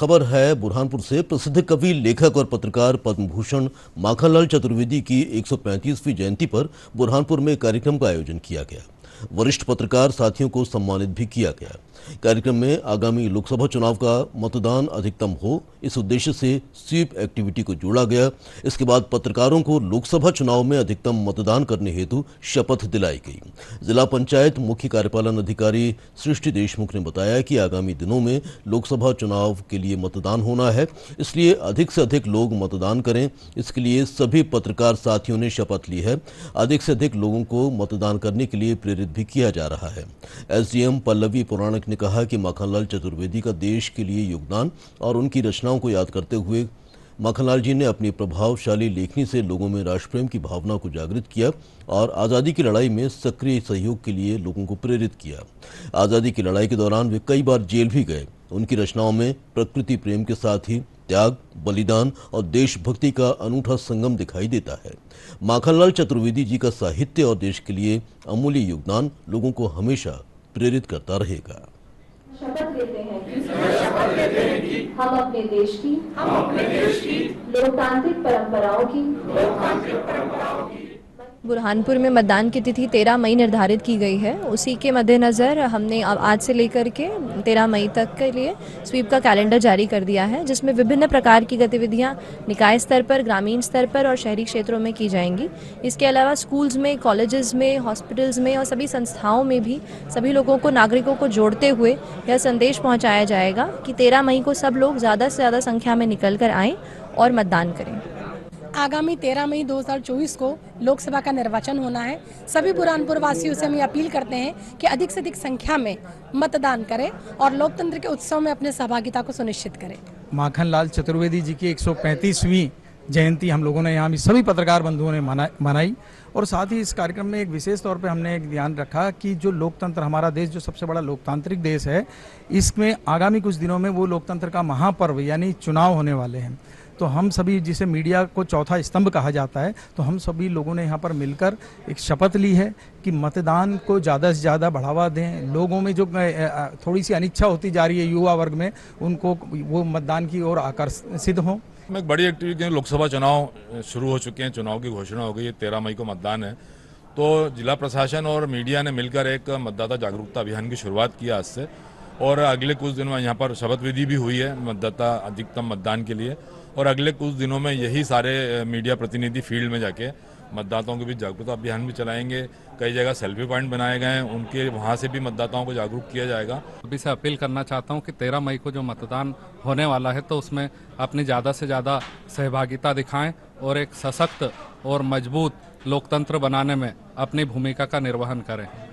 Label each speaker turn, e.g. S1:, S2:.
S1: खबर है बुरहानपुर से। प्रसिद्ध कवि, लेखक और पत्रकार पद्म भूषण माखनलाल चतुर्वेदी की 135वीं जयंती पर बुरहानपुर में कार्यक्रम का आयोजन किया गया। वरिष्ठ पत्रकार साथियों को सम्मानित भी किया गया। कार्यक्रम में आगामी लोकसभा चुनाव का मतदान अधिकतम हो, इस उद्देश्य से स्वीप एक्टिविटी को जोड़ा गया। इसके बाद पत्रकारों को लोकसभा चुनाव में अधिकतम मतदान करने हेतु शपथ दिलाई गई। जिला पंचायत मुख्य कार्यपालन अधिकारी सृष्टि देशमुख ने बताया कि आगामी दिनों में लोकसभा चुनाव के लिए मतदान होना है, इसलिए अधिक से अधिक लोग मतदान करें। इसके लिए सभी पत्रकार साथियों ने शपथ ली है। अधिक से अधिक लोगों को मतदान करने के लिए प्रेरित भी किया जा रहा है। एसडीएम पल्लवी पुराणिक ने कहा कि माखनलाल चतुर्वेदी का देश के लिए योगदान और उनकी रचनाओं को याद करते हुए माखनलाल जी ने अपनी प्रभावशाली लेखनी से लोगों में राष्ट्रप्रेम की भावना को जागृत किया और आज़ादी की लड़ाई में सक्रिय सहयोग के लिए लोगों को प्रेरित किया। आज़ादी की लड़ाई के दौरान वे कई बार जेल भी गए। उनकी रचनाओं में प्रकृति प्रेम के साथ ही त्याग, बलिदान और देशभक्ति का अनूठा संगम दिखाई देता है। माखनलाल चतुर्वेदी जी का साहित्य और देश के लिए अमूल्य योगदान लोगों को हमेशा प्रेरित करता रहेगा।
S2: शपथ लेते हैं कि हम अपने देश की लोकतांत्रिक परंपराओं की
S3: बुरहानपुर में मतदान की तिथि 13 मई निर्धारित की गई है। उसी के मद्देनज़र हमने आज से लेकर के 13 मई तक के लिए स्वीप का कैलेंडर जारी कर दिया है, जिसमें विभिन्न प्रकार की गतिविधियां निकाय स्तर पर, ग्रामीण स्तर पर और शहरी क्षेत्रों में की जाएंगी। इसके अलावा स्कूल्स में, कॉलेजेस में, हॉस्पिटल्स में और सभी संस्थाओं में भी सभी लोगों को, नागरिकों को जोड़ते हुए यह संदेश पहुँचाया जाएगा कि 13 मई को सब लोग ज़्यादा से ज़्यादा संख्या में निकल कर आएँ और मतदान करें।
S4: आगामी 13 मई 2024 को लोकसभा का निर्वाचन होना है। सभी बुरहानपुर वासियों से हम ये अपील करते हैं कि अधिक से अधिक संख्या में मतदान करें और लोकतंत्र के उत्सव में अपने सहभागिता को सुनिश्चित करें।
S5: माखनलाल चतुर्वेदी जी की 135वीं जयंती हम लोगों ने यहाँ सभी पत्रकार बंधुओं ने मनाई और साथ ही इस कार्यक्रम में एक विशेष तौर पे हमने एक ध्यान रखा कि जो लोकतंत्र, हमारा देश जो सबसे बड़ा लोकतांत्रिक देश है, इसमें आगामी कुछ दिनों में वो लोकतंत्र का महापर्व यानी चुनाव होने वाले हैं। तो हम सभी, जिसे मीडिया को चौथा स्तंभ कहा जाता है, तो हम सभी लोगों ने यहाँ पर मिलकर एक शपथ ली है कि मतदान को ज़्यादा से ज़्यादा बढ़ावा दें। लोगों में जो थोड़ी सी अनिच्छा होती जा रही है युवा वर्ग में, उनको वो मतदान की ओर आकर्षित हों।
S6: एक बड़ी एक्टिविटी, लोकसभा चुनाव शुरू हो चुके हैं, चुनाव की घोषणा हो गई है, 13 मई को मतदान है। तो जिला प्रशासन और मीडिया ने मिलकर एक मतदाता जागरूकता अभियान की शुरुआत की आज से और अगले कुछ दिनों में यहाँ पर शपथ विधि भी हुई है मतदाता अधिकतम मतदान के लिए और अगले कुछ दिनों में यही सारे मीडिया प्रतिनिधि फील्ड में जाके मतदाताओं के बीच जागरूकता अभियान भी चलाएंगे। कई जगह सेल्फी पॉइंट बनाए गए हैं, उनके वहाँ से भी मतदाताओं को जागरूक किया जाएगा।
S7: अभी से अपील करना चाहता हूँ कि 13 मई को जो मतदान होने वाला है तो उसमें अपनी ज़्यादा से ज़्यादा सहभागिता दिखाएं और एक सशक्त और मजबूत लोकतंत्र बनाने में अपनी भूमिका का निर्वहन करें।